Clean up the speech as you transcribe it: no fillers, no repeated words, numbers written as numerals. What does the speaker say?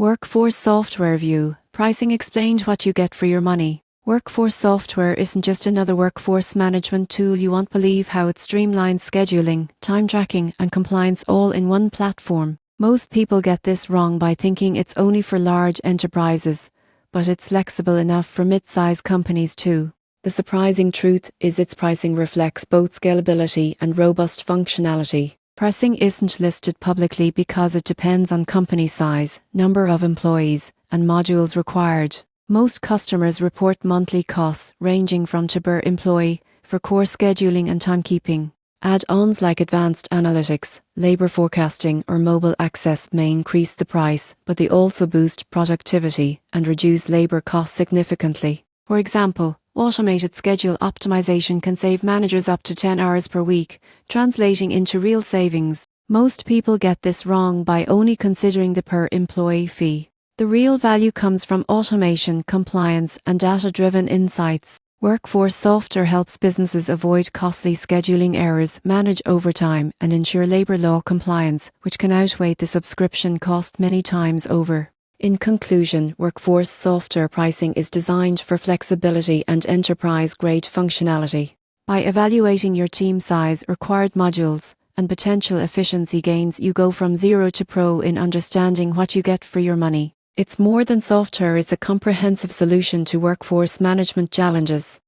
WorkForce Software View. Pricing explained what you get for your money. WorkForce software isn't just another workforce management tool. You won't believe how it streamlines scheduling, time tracking, and compliance all in one platform. Most people get this wrong by thinking it's only for large enterprises, but it's flexible enough for mid-sized companies too. The surprising truth is its pricing reflects both scalability and robust functionality. Pricing isn't listed publicly because it depends on company size, number of employees, and modules required. Most customers report monthly costs ranging from per employee for core scheduling and timekeeping. Add-ons like advanced analytics, labor forecasting, or mobile access may increase the price, but they also boost productivity and reduce labor costs significantly. For example, automated schedule optimization can save managers up to 10 hours per week, translating into real savings. Most people get this wrong by only considering the per employee fee. The real value comes from automation, compliance, and data-driven insights. WorkForce software helps businesses avoid costly scheduling errors, manage overtime, and ensure labor law compliance, which can outweigh the subscription cost many times over. In conclusion, WorkForce software pricing is designed for flexibility and enterprise-grade functionality. By evaluating your team size, required modules, and potential efficiency gains, you go from zero to pro in understanding what you get for your money. It's more than software, it's a comprehensive solution to workforce management challenges.